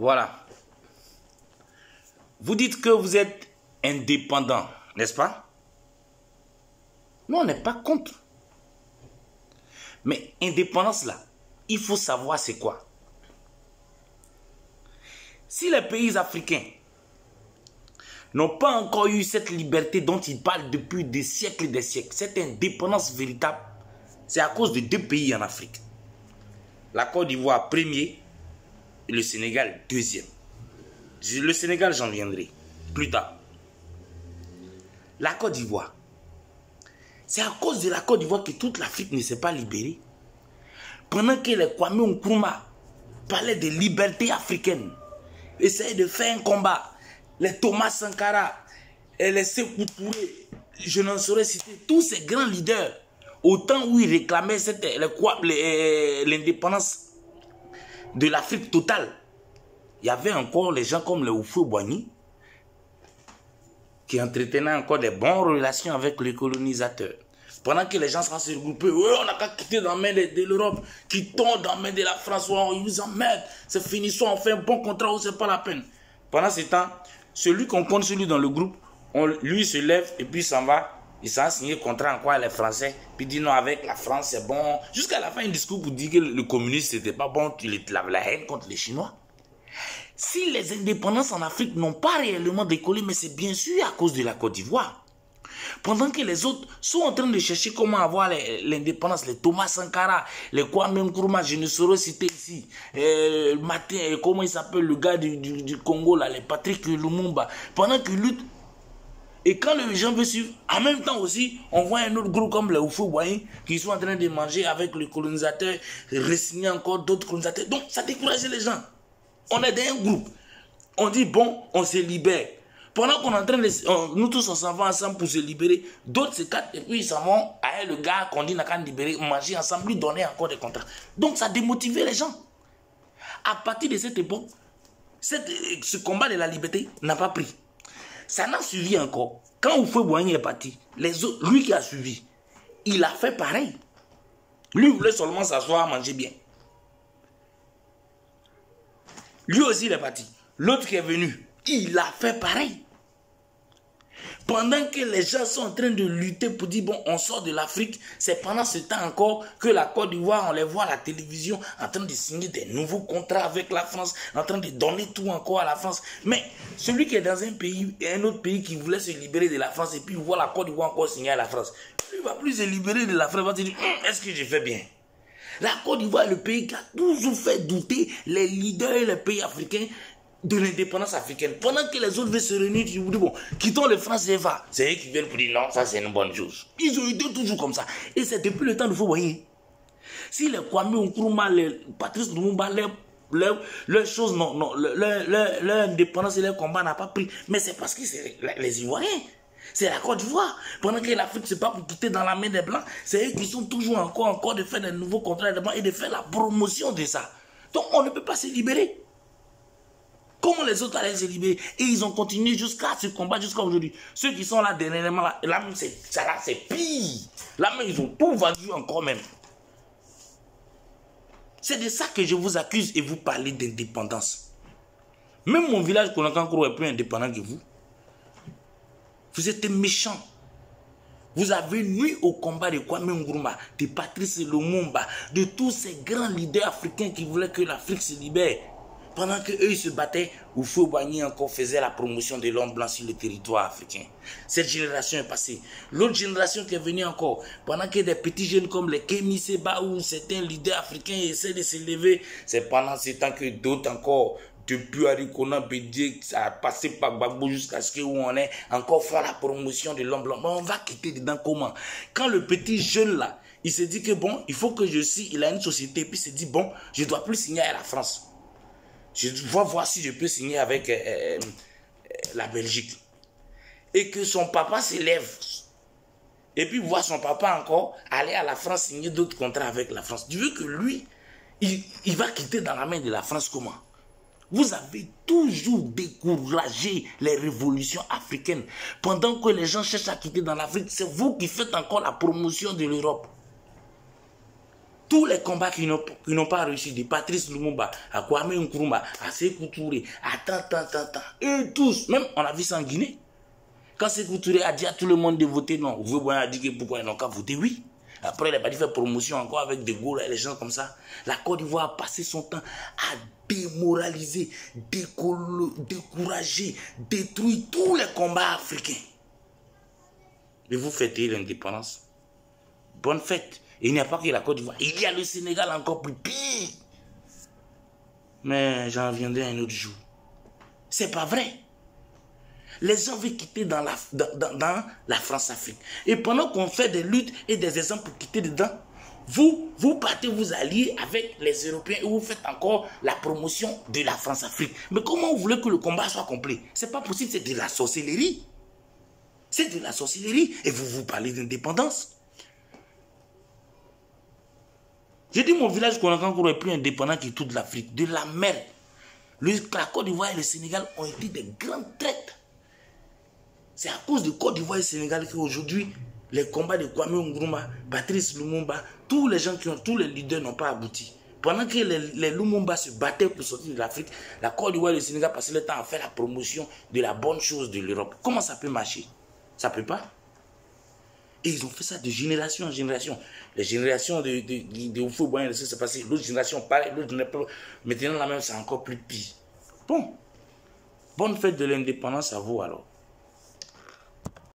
Voilà. Vous dites que vous êtes indépendant, n'est-ce pas? Nous, on n'est pas contre. Mais indépendance là, il faut savoir c'est quoi. Si les pays africains n'ont pas encore eu cette liberté dont ils parlent depuis des siècles et des siècles, cette indépendance véritable, c'est à cause de deux pays en Afrique. La Côte d'Ivoire premier et le Sénégal deuxième. Le Sénégal, j'en viendrai plus tard. La Côte d'Ivoire. C'est à cause de la Côte d'Ivoire que toute l'Afrique ne s'est pas libérée. Pendant que les Kwame Nkrumah parlaient de liberté africaine, essayaient de faire un combat, les Thomas Sankara et les Sékou Touré, je n'en saurais citer tous ces grands leaders, au temps où ils réclamaient l'indépendance de l'Afrique totale. Il y avait encore les gens comme le Houphouët-Boigny qui entretenaient encore des bonnes relations avec les colonisateurs. Pendant que les gens se regroupaient, ouais, on n'a qu'à quitter dans la main de l'Europe, quittons dans la main de la France, ils nous emmerdent, c'est fini, soit on fait un bon contrat ou c'est pas la peine. Pendant ce temps, celui qu'on compte sur lui dans le groupe, lui se lève et puis s'en va. Il s'en a signé contrat en quoi les Français, puis dit non, avec la France c'est bon. Jusqu'à la fin, un discours pour dire que le communisme c'était pas bon, il avait la haine contre les Chinois. Si les indépendances en Afrique n'ont pas réellement décollé, mais c'est bien sûr à cause de la Côte d'Ivoire. Pendant que les autres sont en train de chercher comment avoir l'indépendance, les Thomas Sankara, les Kwame Nkrumah, je ne saurais citer ici, comment il s'appelle le gars du Congo, là, les Patrick Lumumba, pendant qu'ils luttent. Et quand les gens veulent suivre, en même temps aussi, on voit un autre groupe comme les Houphouët-Boigny qui sont en train de manger avec les colonisateurs, re-signer encore d'autres colonisateurs. Donc ça décourage les gens. On est dans un groupe. On dit bon, on se libère. Pendant qu'on est en train de... Nous tous on s'en va ensemble pour se libérer. D'autres se captent et puis ils s'en vont à le gars qu'on dit n'a qu'à libérer, manger ensemble, lui donner encore des contrats. Donc ça démotivait les gens. À partir de cette époque, ce combat de la liberté n'a pas pris. Ça n'a suivi encore. Quand Houphouët-Boigny est parti, les autres, lui qui a suivi, il a fait pareil. Lui voulait seulement s'asseoir, manger bien. Lui aussi il est parti. L'autre qui est venu, il a fait pareil. Pendant que les gens sont en train de lutter pour dire bon, on sort de l'Afrique, c'est pendant ce temps encore que la Côte d'Ivoire, on les voit à la télévision en train de signer des nouveaux contrats avec la France, en train de donner tout encore à la France. Mais celui qui est dans un pays, un autre pays qui voulait se libérer de la France et puis voit la Côte d'Ivoire encore signer à la France, lui ne va plus se libérer de la France, il va se dire est-ce que j'ai fait bien? La Côte d'Ivoire est le pays qui a toujours fait douter les leaders et les pays africains de l'indépendance africaine. Pendant que les autres veulent se réunir, tu vous dis bon, quittons les France CFA. C'est eux qui viennent pour dire non, ça c'est une bonne chose. Ils ont été toujours comme ça. Et c'est depuis le temps de Houphouët-Boigny. Si les Kwame Nkrumah, les Patrice Lumumba, leurs choses, leur indépendance et leur combat n'a pas pris. Mais c'est parce que c'est les Ivoiriens. C'est la Côte d'Ivoire. Pendant que l'Afrique se bat pour quitter dans la main des Blancs, c'est eux qui sont toujours encore de faire des nouveaux contrats et de faire la promotion de ça. Donc on ne peut pas se libérer. Comment les autres allaient se libérer? Et ils ont continué jusqu'à ce combat, jusqu'à aujourd'hui. Ceux qui sont là dernièrement, là même c'est pire. Là même ils ont tout vendu encore même. C'est de ça que je vous accuse et vous parlez d'indépendance. Même mon village Konankuro est plus indépendant que vous. Vous êtes méchants. Vous avez nuit au combat de Kwame Nkrumah, de Patrice Lumumba, de tous ces grands leaders africains qui voulaient que l'Afrique se libère. Pendant qu'eux ils se battaient, Houphouët-Boigny encore faisait la promotion de l'homme blanc sur le territoire africain. Cette génération est passée. L'autre génération qui est venue encore, pendant que des petits jeunes comme les Kémy Séba ou certains leaders africains essaient de se lever, c'est pendant ce temps que d'autres encore, depuis Arikona Bédié, ça a passé par Gbagbo jusqu'à ce où on est, encore faire la promotion de l'homme blanc. Mais on va quitter dedans comment? Quand le petit jeune là, il se dit que bon, il faut que je signe, il a une société, puis il se dit bon, je ne dois plus signer à la France. Je dois voir si je peux signer avec la Belgique. Et que son papa s'élève. Et puis voir son papa encore aller à la France signer d'autres contrats avec la France. Tu veux que lui, il va quitter dans la main de la France comment? Vous avez toujours découragé les révolutions africaines. Pendant que les gens cherchent à quitter dans l'Afrique, c'est vous qui faites encore la promotion de l'Europe. Tous les combats qui n'ont pas réussi, de Patrice Lumumba à Kwame Nkrumah, à Sékou Touré, à tant. Eux tous, même on a vu ça en Guinée. Quand Sékou Touré a dit à tout le monde de voter non, Ouvé-Boigny a dit que pourquoi ils n'ont qu'à voter oui. Après, il a pas dit faire promotion encore avec De Gaulle et les gens comme ça. La Côte d'Ivoire a passé son temps à démoraliser, décourager, détruire tous les combats africains. Et vous fêtez l'indépendance. Bonne fête. Et il n'y a pas que la Côte d'Ivoire. Il y a le Sénégal encore plus pire. Mais j'en reviendrai un autre jour. C'est pas vrai. Les gens veulent quitter dans la France-Afrique. Et pendant qu'on fait des luttes et des exemples pour quitter dedans, vous partez vous allier avec les Européens et vous faites encore la promotion de la France-Afrique. Mais comment vous voulez que le combat soit complet? C'est pas possible, c'est de la sorcellerie. C'est de la sorcellerie. Et vous parlez d'indépendance. J'ai dit mon village Konakankoro est plus indépendant que toute l'Afrique. De la mer. La Côte d'Ivoire et le Sénégal ont été des grands traîtres. C'est à cause de Côte d'Ivoire et Sénégal qu'aujourd'hui, les combats de Kwame Nkrumah, Patrice Lumumba, tous les leaders n'ont pas abouti. Pendant que les Lumumba se battaient pour sortir de l'Afrique, la Côte d'Ivoire et le Sénégal passaient le temps à faire la promotion de la bonne chose de l'Europe. Comment ça peut marcher? Ça ne peut pas. Et ils ont fait ça de génération en génération. Les générations de Ouvé-Boigny, c'est passé. L'autre génération, pareil. Maintenant, la même, c'est encore plus pire. Bon. Bonne fête de l'indépendance à vous alors.